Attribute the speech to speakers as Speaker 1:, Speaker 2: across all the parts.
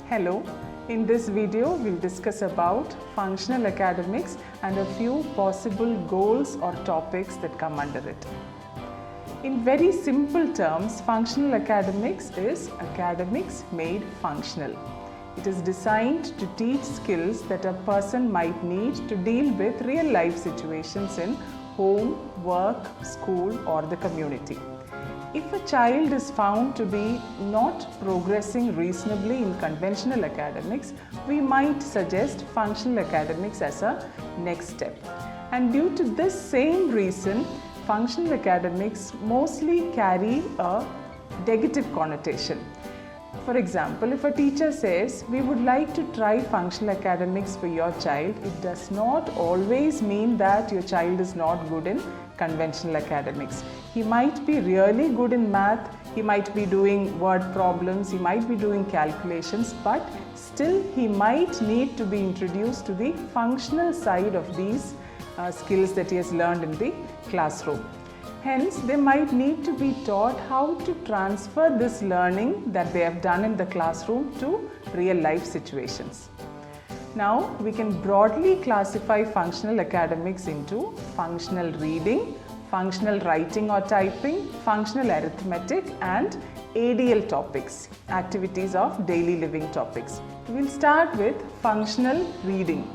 Speaker 1: Hello, in this video we'll discuss about functional academics and a few possible goals or topics that come under it. In very simple terms, functional academics is academics made functional. It is designed to teach skills that a person might need to deal with real life situations in home, work, school or the community. If a child is found to be not progressing reasonably in conventional academics, we might suggest functional academics as a next step. And due to this same reason, functional academics mostly carry a negative connotation. For example, if a teacher says, we would like to try functional academics for your child, it does not always mean that your child is not good in conventional academics. He might be really good in math, he might be doing word problems, he might be doing calculations, but still he might need to be introduced to the functional side of these skills that he has learned in the classroom. Hence, they might need to be taught how to transfer this learning that they have done in the classroom to real life situations. Now, we can broadly classify functional academics into functional reading, functional writing or typing, functional arithmetic and ADL topics, activities of daily living topics. We'll start with functional reading.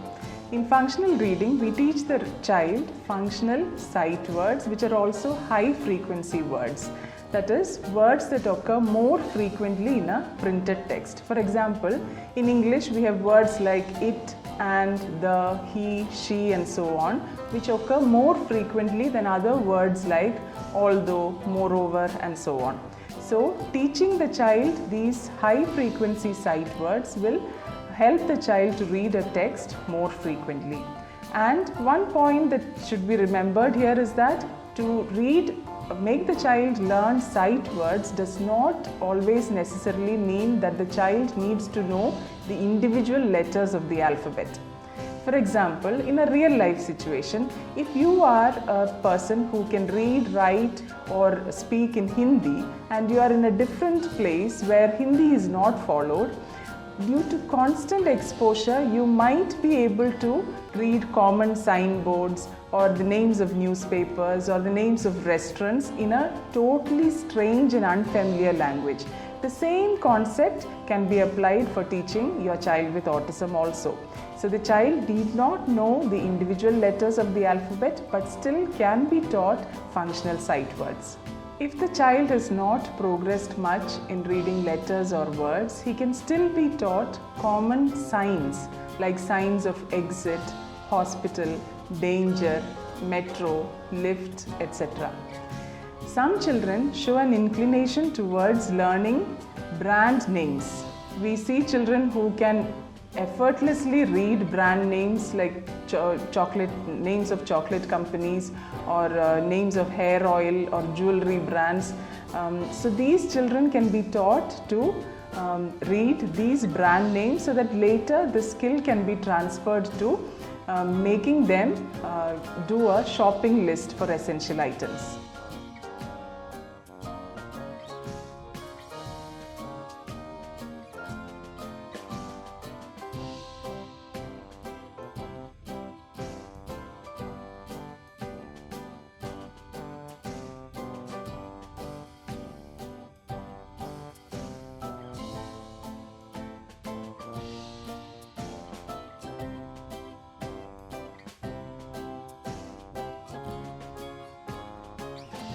Speaker 1: In functional reading, we teach the child functional sight words which are also high frequency words. That is, words that occur more frequently in a printed text. For example, in English we have words like it, and, the, he, she and so on, which occur more frequently than other words like although, moreover and so on. So, teaching the child these high frequency sight words will help the child to read a text more frequently. And one point that should be remembered here is that to make the child learn sight words does not always necessarily mean that the child needs to know the individual letters of the alphabet. For example, in a real life situation, if you are a person who can read, write or speak in Hindi and you are in a different place where Hindi is not followed, due to constant exposure, you might be able to read common signboards or the names of newspapers or the names of restaurants in a totally strange and unfamiliar language. The same concept can be applied for teaching your child with autism also. So the child need not know the individual letters of the alphabet but still can be taught functional sight words. If the child has not progressed much in reading letters or words, he can still be taught common signs like signs of exit, hospital, danger, metro, lift, etc. Some children show an inclination towards learning brand names. We see children who can effortlessly read brand names like names of chocolate companies or names of hair oil or jewelry brands. So these children can be taught to read these brand names so that later the skill can be transferred to making them do a shopping list for essential items.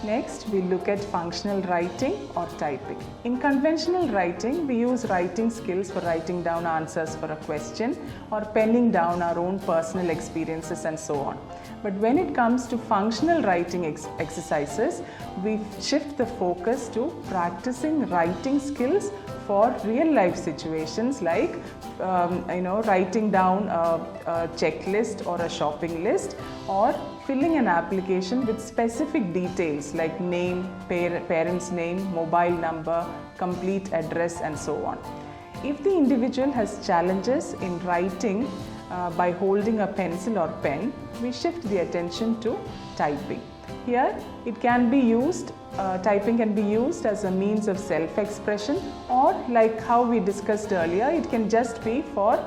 Speaker 1: Next, we look at functional writing or typing. In conventional writing, we use writing skills for writing down answers for a question or penning down our own personal experiences and so on. But when it comes to functional writing exercises, we shift the focus to practicing writing skills for real life situations like writing down a checklist or a shopping list or filling an application with specific details like name, parent's name, mobile number, complete address and so on. If the individual has challenges in writing by holding a pencil or pen, we shift the attention to typing. Here it can be used, typing can be used as a means of self-expression, or like how we discussed earlier, it can just be for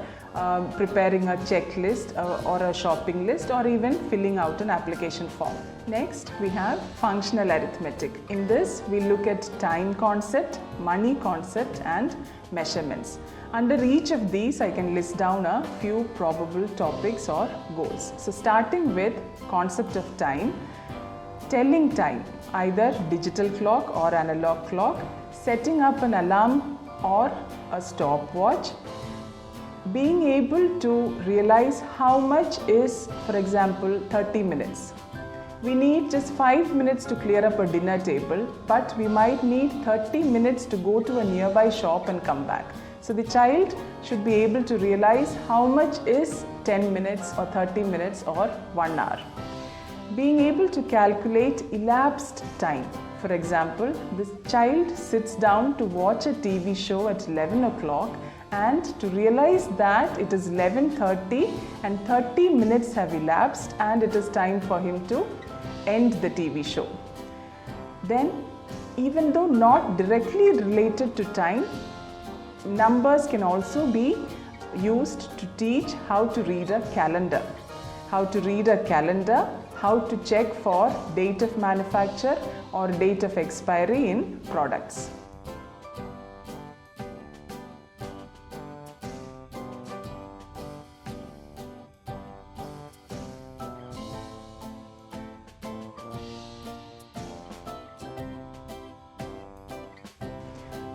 Speaker 1: preparing a checklist or a shopping list, or even filling out an application form. Next, we have functional arithmetic. In this, we look at time concept, money concept and measurements. Under each of these, I can list down a few probable topics or goals. So starting with concept of time, telling time, either digital clock or analog clock, setting up an alarm or a stopwatch, being able to realize how much is, for example, 30 minutes. We need just 5 minutes to clear up a dinner table, but we might need 30 minutes to go to a nearby shop and come back. So the child should be able to realize how much is 10 minutes or 30 minutes or 1 hour. Being able to calculate elapsed time. For example, this child sits down to watch a TV show at 11 o'clock and to realize that it is 11:30 and 30 minutes have elapsed and it is time for him to end the TV show. Then, even though not directly related to time, numbers can also be used to teach how to read a calendar. How to read a calendar, how to check for date of manufacture or date of expiry in products.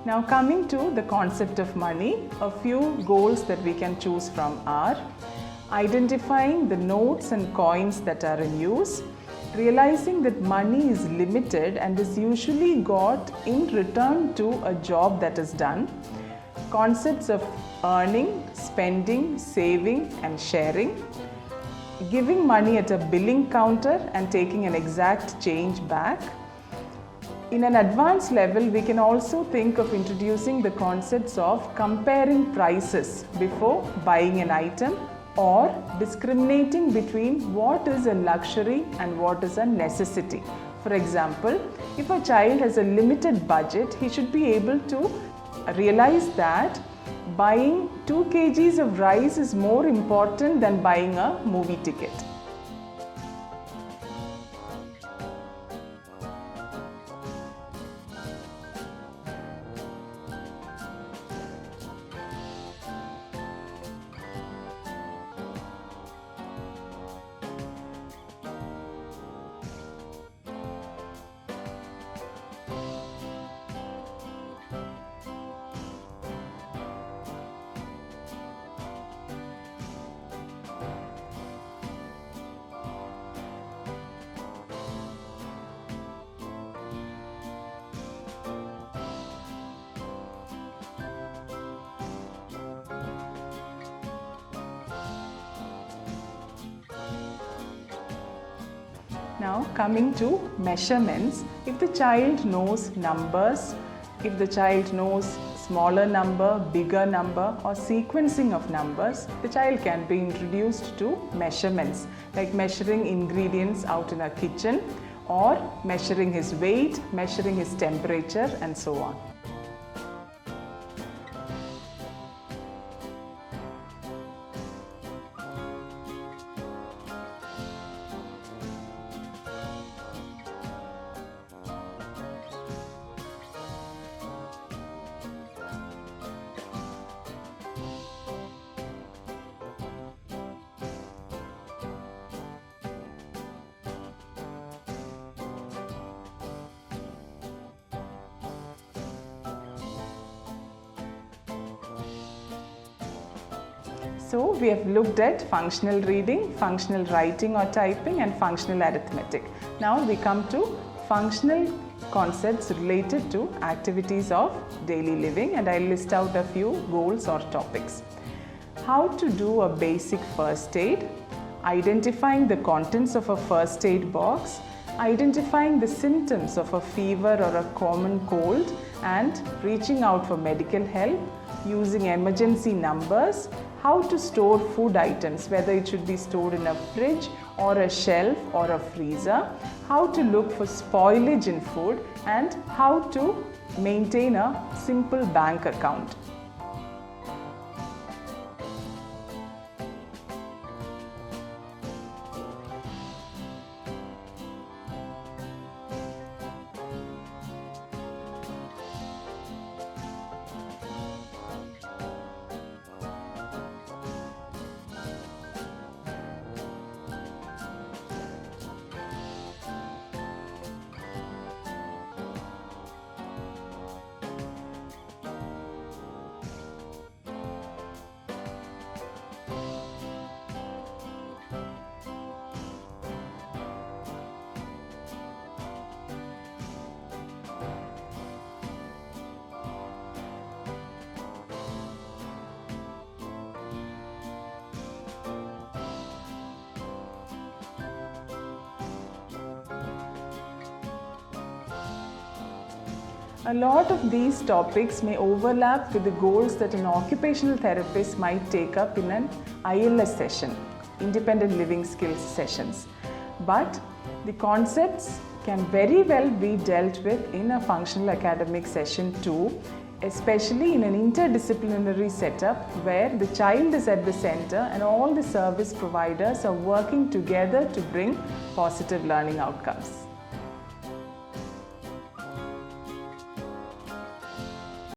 Speaker 1: Now coming to the concept of money, a few goals that we can choose from are identifying the notes and coins that are in use, realizing that money is limited and is usually got in return to a job that is done, concepts of earning, spending, saving and sharing, giving money at a billing counter and taking an exact change back. In an advanced level, we can also think of introducing the concepts of comparing prices before buying an item, or discriminating between what is a luxury and what is a necessity. For example, if a child has a limited budget, he should be able to realize that buying 2 kgs of rice is more important than buying a movie ticket. Now coming to measurements, if the child knows numbers, if the child knows smaller number, bigger number or sequencing of numbers, the child can be introduced to measurements like measuring ingredients out in a kitchen or measuring his weight, measuring his temperature and so on. So we have looked at functional reading, functional writing or typing and functional arithmetic. Now we come to functional concepts related to activities of daily living, and I'll list out a few goals or topics. How to do a basic first aid, identifying the contents of a first aid box, identifying the symptoms of a fever or a common cold and reaching out for medical help, using emergency numbers, how to store food items, whether it should be stored in a fridge or a shelf or a freezer, how to look for spoilage in food, and how to maintain a simple bank account. A lot of these topics may overlap with the goals that an occupational therapist might take up in an ILS session, independent living skills sessions. But the concepts can very well be dealt with in a functional academic session too, especially in an interdisciplinary setup where the child is at the center and all the service providers are working together to bring positive learning outcomes.